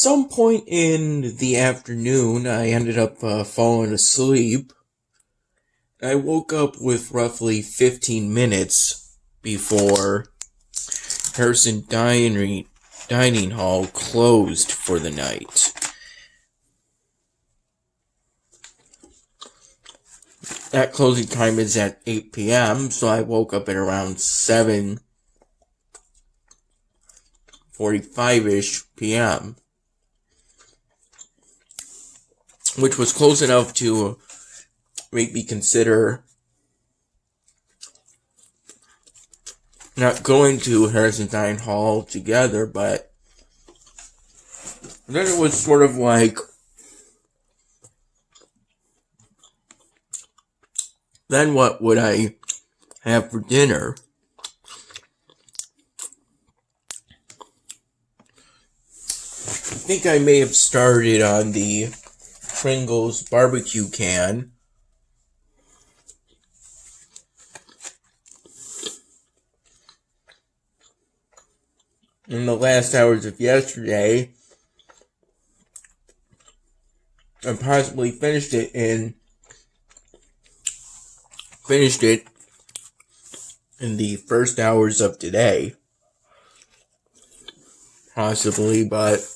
some point in the afternoon, I ended up falling asleep. I woke up with roughly 15 minutes before Harrison Dining Hall closed for the night. That closing time is at 8 p.m., so I woke up at around 7:45-ish p.m., which was close enough to make me consider not going to Harrison Dining Hall altogether, but then it was sort of like, then what would I have for dinner? I think I may have started on the Pringles barbecue can. In the last hours of yesterday, I possibly finished it in the first hours of today. Possibly, but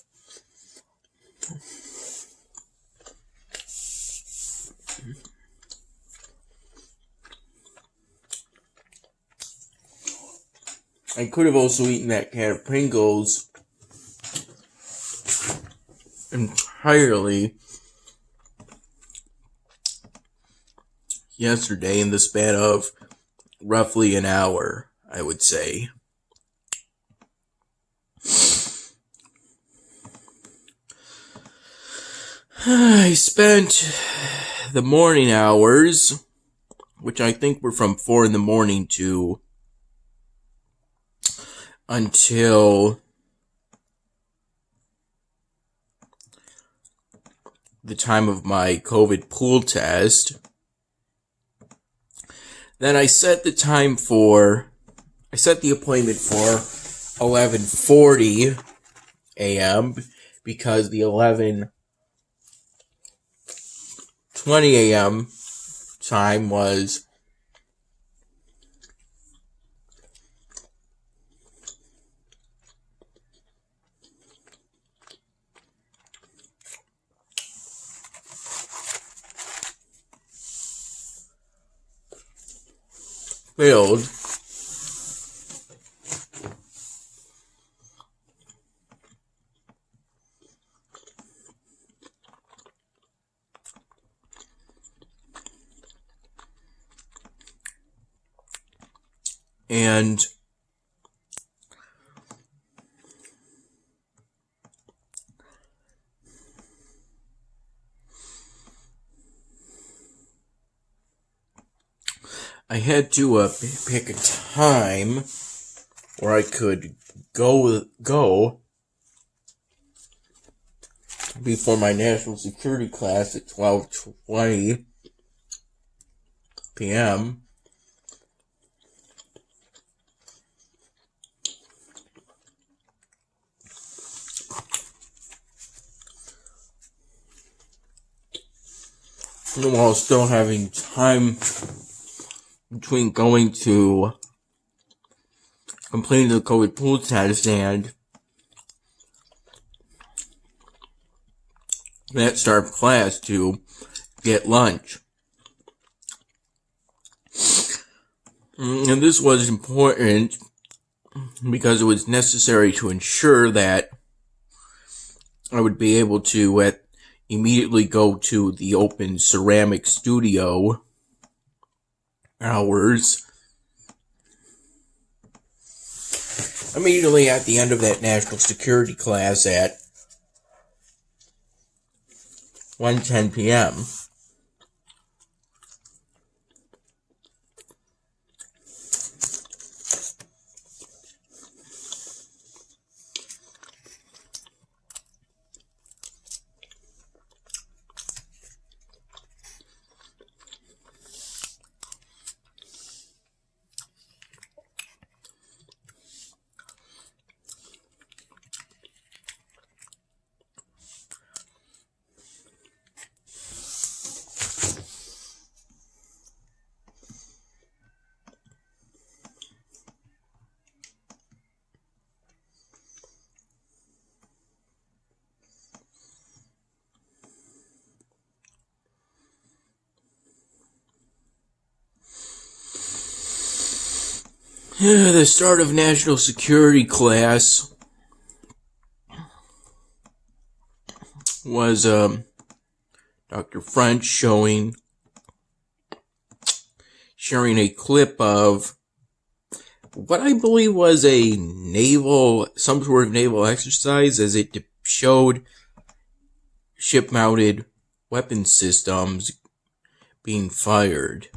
I could have also eaten that can of Pringles entirely yesterday in the span of roughly an hour, I would say. I spent the morning hours, which I think were from 4 in the morning to until the time of my COVID pool test. Then I set the appointment for 11:40 a.m. because the 11:20 a.m. time was filled. And I had to pick a time where I could go before my national security class at 12:20 p.m. While still having time between going to completing the COVID pool test and that start of class to get lunch. And this was important because it was necessary to ensure that I would be able to immediately go to the open ceramic studio hours immediately at the end of that national security class at 1:10 p.m. The start of national security class was Dr. French sharing a clip of what I believe was some sort of naval exercise, as it showed ship-mounted weapon systems being fired.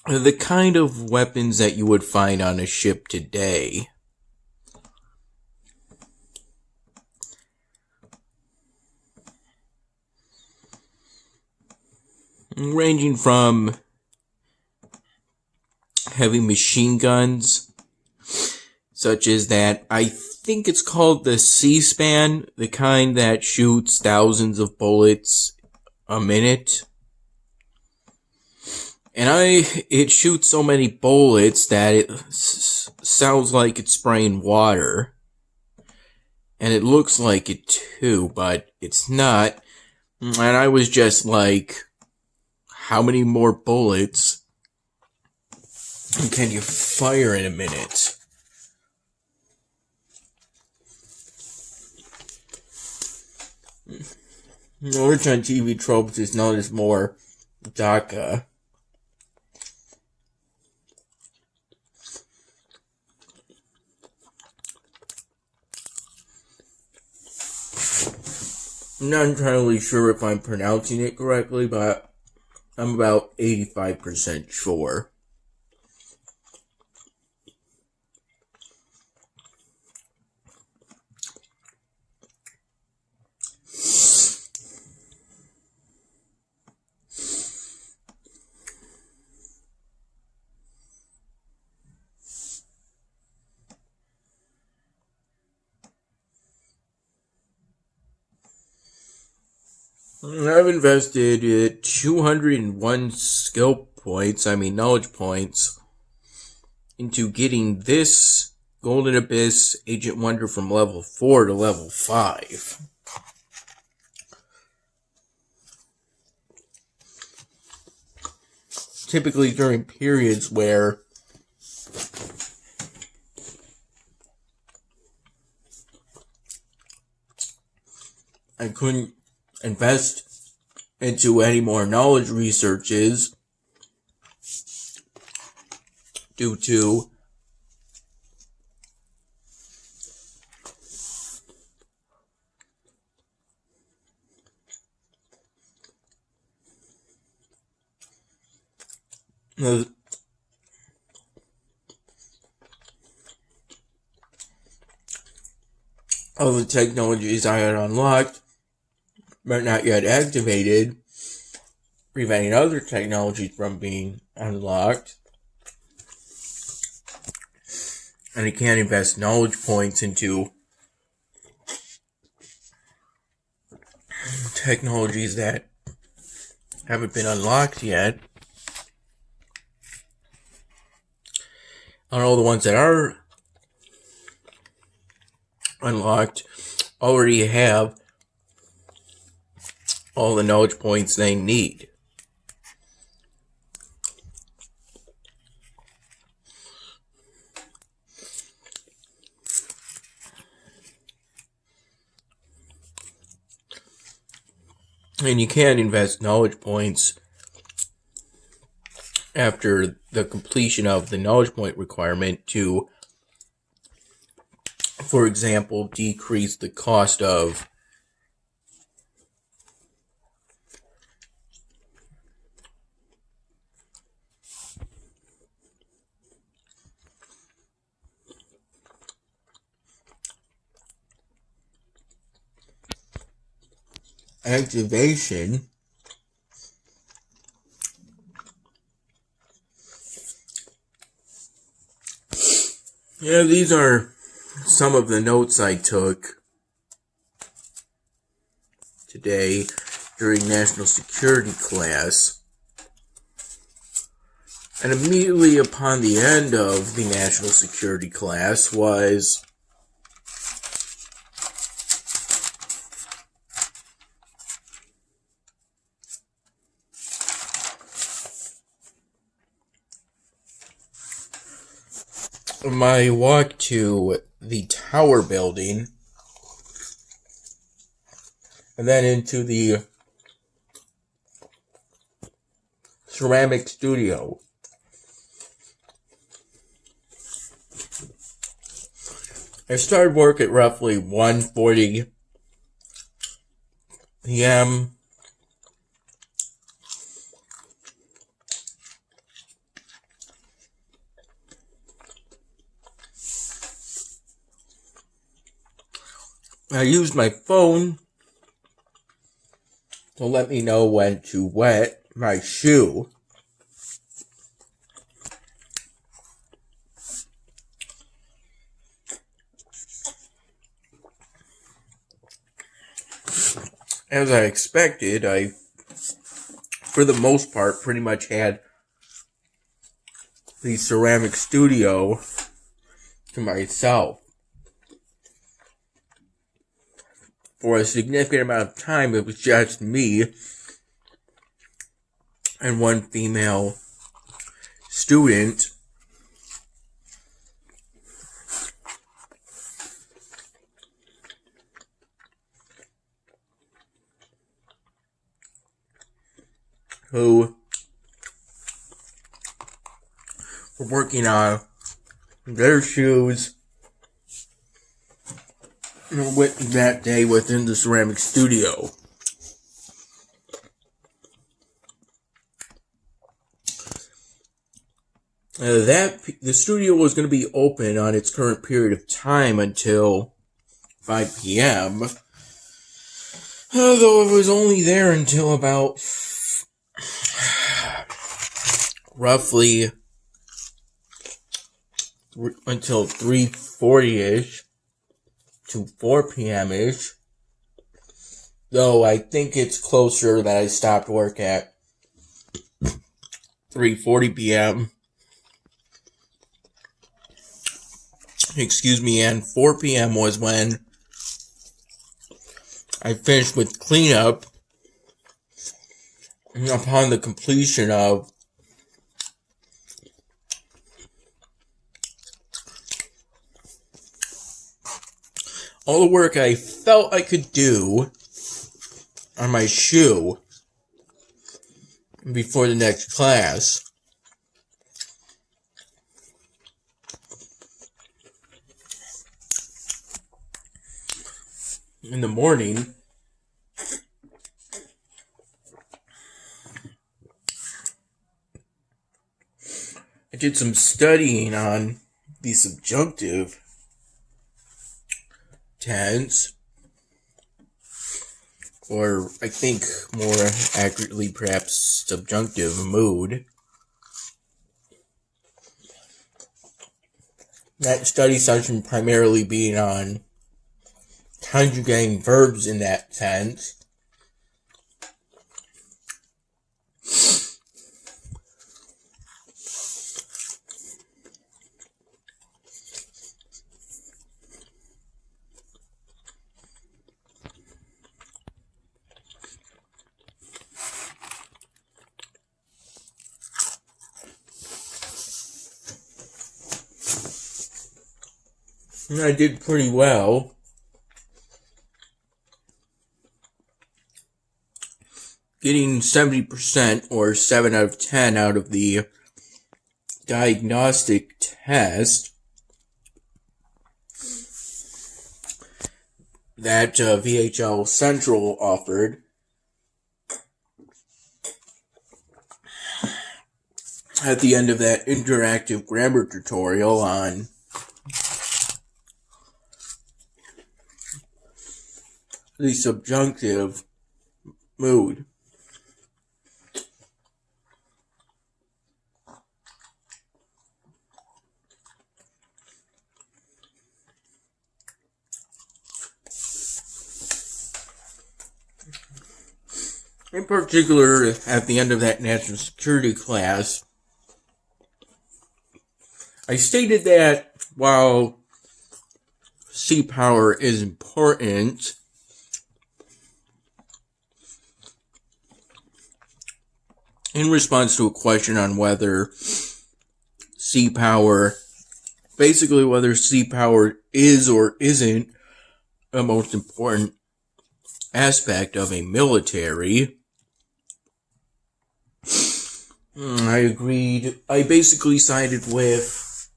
The kind of weapons that you would find on a ship today. Ranging from heavy machine guns, such as that, I think it's called the C-SPAN, the kind that shoots thousands of bullets a minute. And it shoots so many bullets that it sounds like it's spraying water. And it looks like it too, but it's not. And I was just like, how many more bullets can you fire in a minute? Which on TV tropes is known as more DACA. I'm not entirely sure if I'm pronouncing it correctly, but I'm about 85% sure. I've invested 201 knowledge points, into getting this Golden Abyss Agent Wonder from level 4 to level 5. Typically during periods where I couldn't invest into any more knowledge researches due to all the technologies I had unlocked but not yet activated, preventing other technologies from being unlocked. And I can't invest knowledge points into technologies that haven't been unlocked yet. And all the ones that are unlocked already have all the knowledge points they need. And you can't invest knowledge points after the completion of the knowledge point requirement to, for example, decrease the cost of activation. Yeah, these are some of the notes I took today during national security class. And immediately upon the end of the national security class was my walk to the tower building and then into the ceramic studio. I started work at roughly 1:40 p.m. I used my phone to let me know when to wet my shoe. As I expected, I, for the most part, pretty much had the ceramic studio to myself. For a significant amount of time, it was just me and one female student who were working on their shoes that day within the ceramic studio. The studio was going to be open on its current period of time until 5 p.m. Though it was only there until about roughly until 3:40ish to 4 p.m.ish. Though I think it's closer that I stopped work at 3:40 p.m. And 4 p.m. was when I finished with cleanup. And upon the completion of all the work I felt I could do on my shoe before the next class, in the morning, I did some studying on the subjunctive tense, or I think more accurately perhaps subjunctive mood. That study session primarily being on conjugating verbs in that tense. And I did pretty well. Getting 70% or 7 out of 10 out of the diagnostic test that VHL Central offered. At the end of that interactive grammar tutorial on the subjunctive mood. In particular, at the end of that national security class, I stated that while sea power is important, in response to a question on whether sea power basically whether sea power is or isn't the most important aspect of a military. I agreed. I basically sided with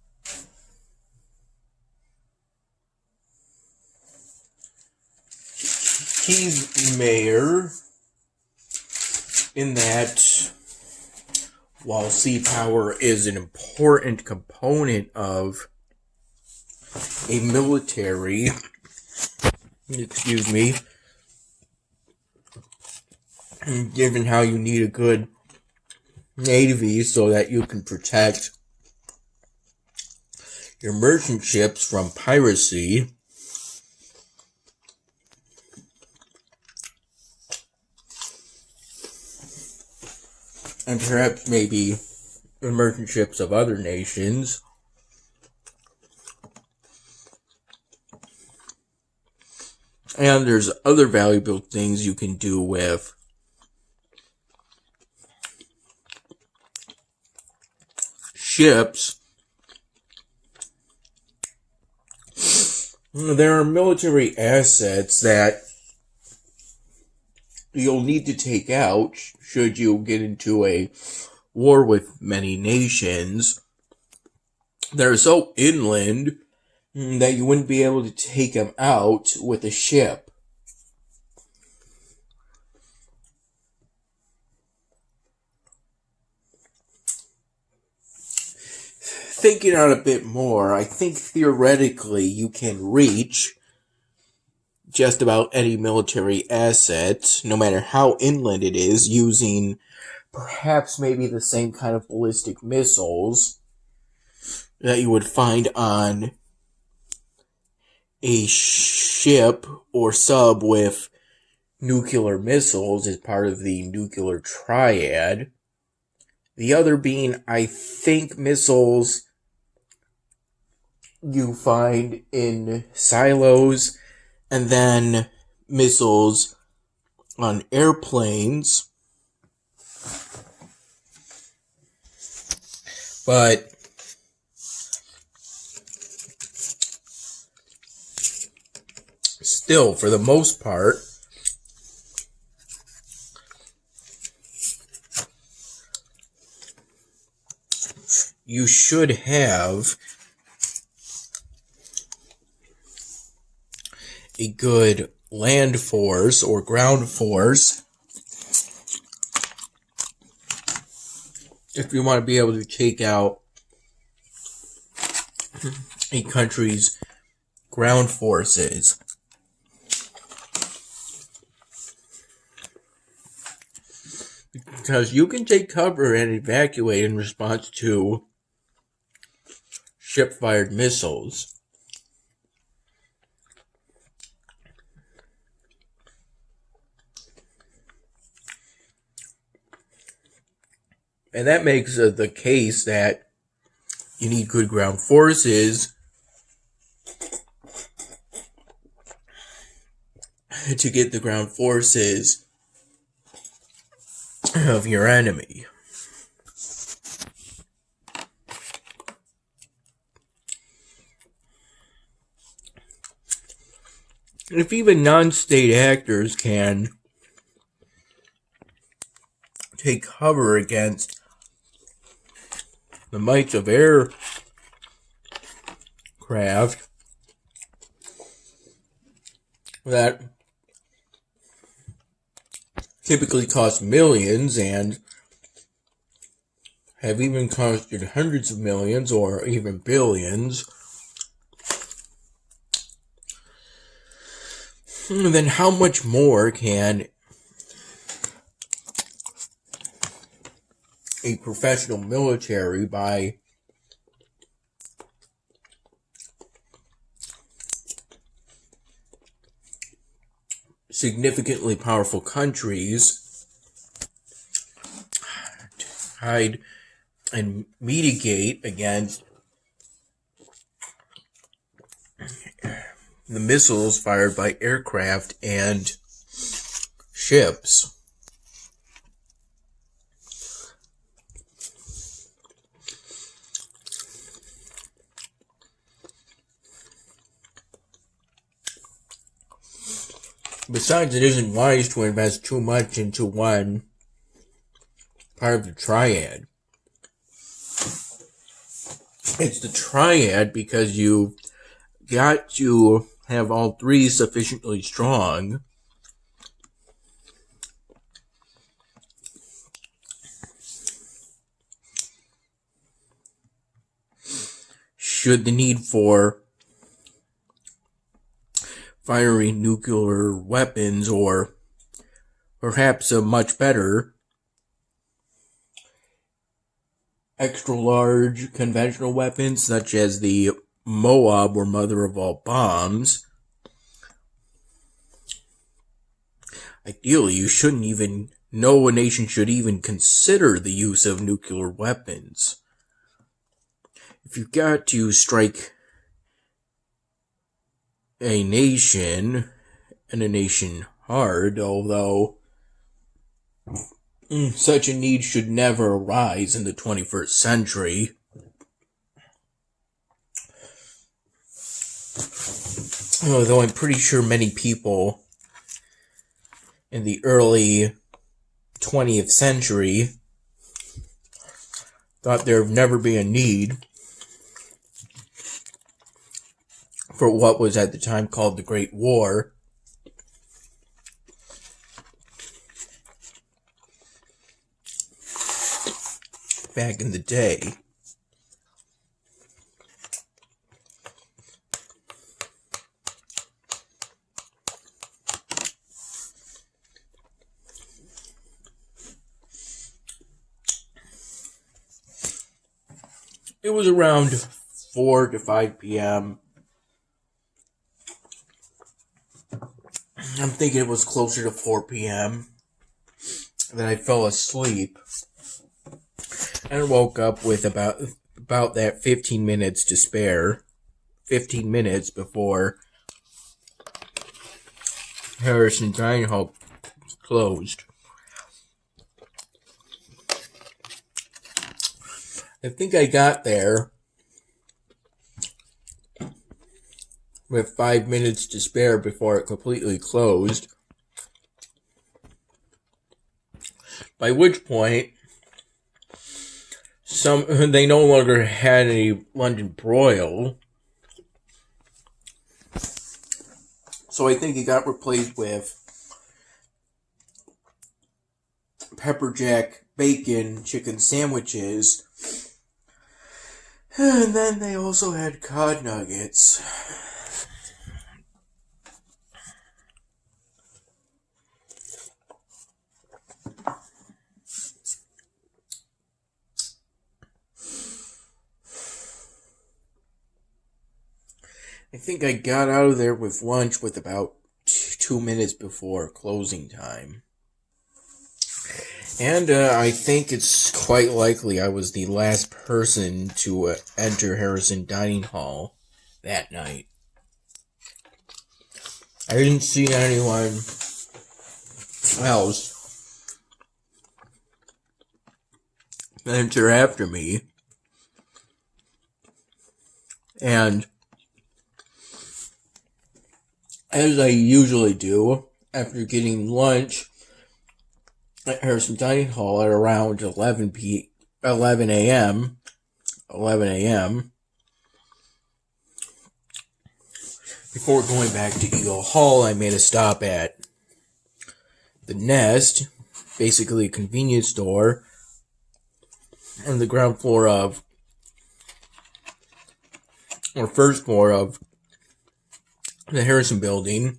Keith Mayer in that while sea power is an important component of a military, given how you need a good navy so that you can protect your merchant ships from piracy, and perhaps maybe the merchant ships of other nations. And there's other valuable things you can do with ships. There are military assets that you'll need to take out should you get into a war with many nations. They're so inland that you wouldn't be able to take them out with a ship. Thinking out a bit more, I think theoretically you can reach just about any military asset, no matter how inland it is, using perhaps maybe the same kind of ballistic missiles that you would find on a ship or sub with nuclear missiles as part of the nuclear triad. The other being, I think, missiles you find in silos, and then missiles on airplanes. But still, for the most part, you should have a good land force or ground force if you want to be able to take out a country's ground forces. Because you can take cover and evacuate in response to ship-fired missiles. And that makes the case that you need good ground forces to get the ground forces of your enemy. If even non-state actors can take cover against the might of aircraft that typically cost millions and have even costed hundreds of millions or even billions, then how much more can a professional military by significantly powerful countries hide and mitigate against the missiles fired by aircraft and ships? Besides, it isn't wise to invest too much into one part of the triad. It's the triad because you got to have all three sufficiently strong should the need for firing nuclear weapons, or perhaps a much better extra large conventional weapons such as the Moab, or mother of all bombs. Ideally, you shouldn't even know a nation should even consider the use of nuclear weapons. If you've got to strike a nation, and a nation hard, although such a need should never arise in the 21st century. Although I'm pretty sure many people in the early 20th century thought there would never be a need for what was at the time called the Great War. Back in the day. It was around 4 to 5 p.m. I'm thinking it was closer to 4 p.m. that I fell asleep and woke up with about that 15 minutes to spare. 15 minutes before Harrison Dining Hall closed. I think I got there with 5 minutes to spare before it completely closed. By which point, they no longer had any London broil. So I think it got replaced with pepper jack bacon chicken sandwiches. And then they also had cod nuggets. I think I got out of there with lunch with about 2 minutes before closing time. And I think it's quite likely I was the last person to enter Harrison Dining Hall that night. I didn't see anyone else enter after me. And as I usually do, after getting lunch at Harrison Dining Hall at around 11 a.m., before going back to Eagle Hall, I made a stop at the Nest, basically a convenience store, on the ground floor of, or first floor of, the Harrison building.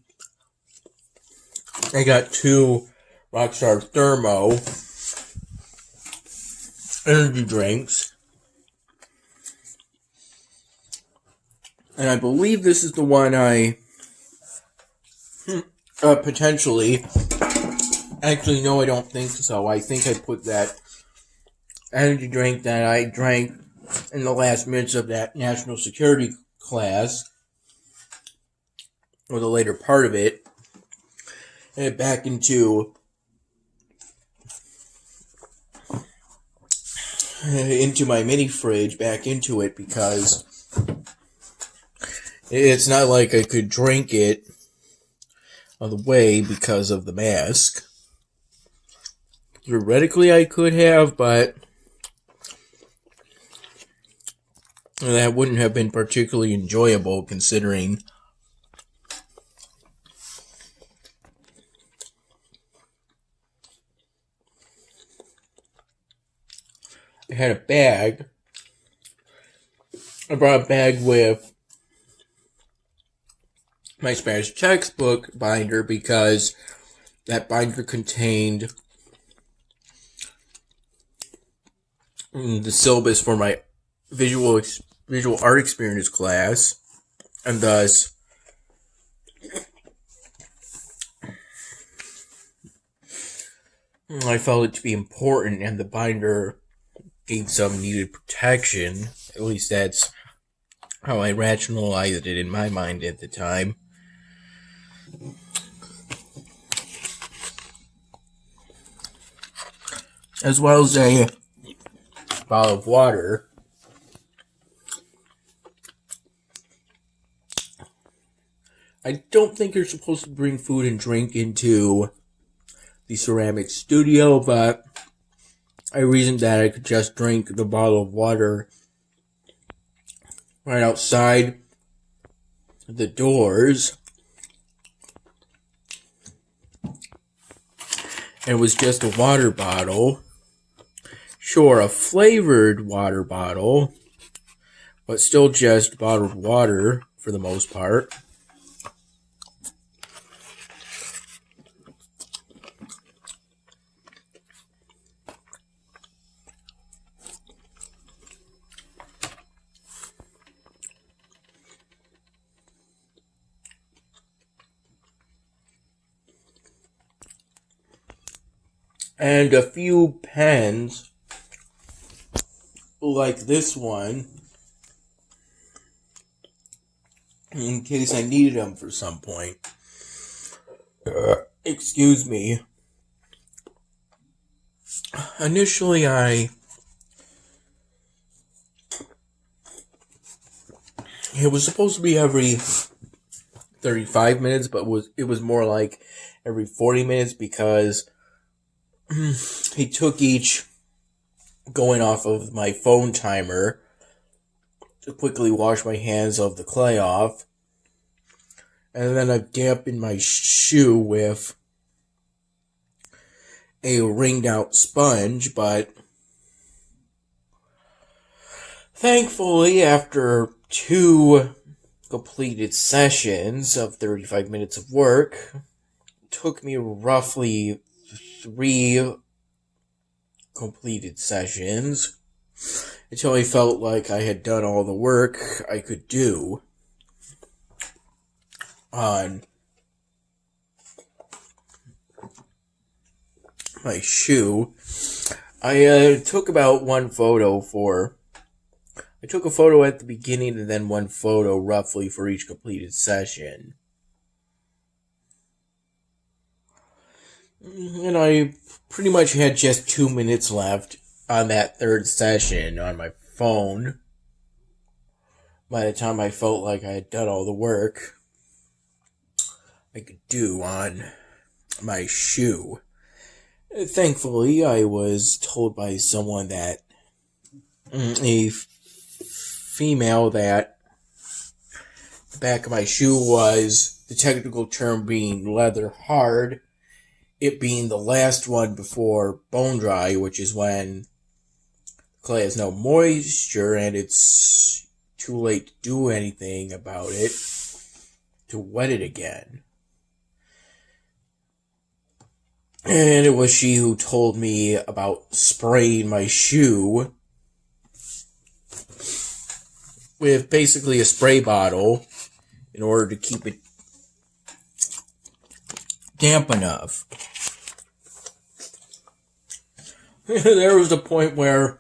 I got 2 Rockstar Thermo energy drinks. And I believe this is the one I potentially, actually no, I don't think so. I think I put that energy drink that I drank in the last minutes of that national security class, or the later part of it, and back into my mini fridge, back into it, because it's not like I could drink it of the way because of the mask. Theoretically, I could have, but that wouldn't have been particularly enjoyable considering I had a bag. I brought a bag with my Spanish textbook binder because that binder contained the syllabus for my visual art experience class, and thus I felt it to be important, and the binder gave some needed protection. At least that's how I rationalized it in my mind at the time. As well as a bottle of water. I don't think you're supposed to bring food and drink into the ceramic studio, but I reasoned that I could just drink the bottle of water right outside the doors. And it was just a water bottle. Sure, a flavored water bottle, but still just bottled water for the most part. And a few pens, like this one, in case I needed them for some point. Excuse me. Initially, it was supposed to be every 35 minutes, but it was more like every 40 minutes because he took each going off of my phone timer to quickly wash my hands of the clay off. And then I dampened my shoe with a wringed out sponge, but thankfully, after 2 completed sessions of 35 minutes of work, it took me roughly 3 completed sessions until I felt like I had done all the work I could do on my shoe. I took about one photo I took a photo at the beginning and then one photo roughly for each completed session. And I pretty much had just 2 minutes left on that third session on my phone by the time I felt like I had done all the work I could do on my shoe. Thankfully, I was told by someone that a female that the back of my shoe was, the technical term being leather hard, it being the last one before bone dry, which is when clay has no moisture and it's too late to do anything about it to wet it again. And it was she who told me about spraying my shoe with basically a spray bottle in order to keep it damp enough. There was a point where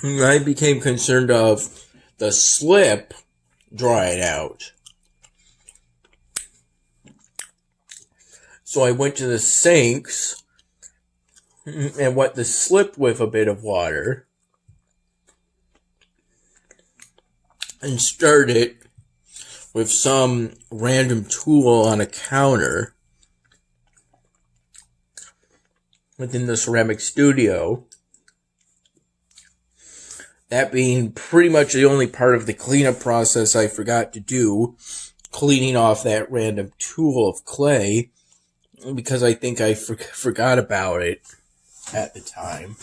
I became concerned of the slip drying out. So I went to the sinks and wet the slip with a bit of water. and start it with some random tool on a counter within the ceramic studio. That being pretty much the only part of the cleanup process I forgot to do, cleaning off that random tool of clay, because I think I forgot about it at the time.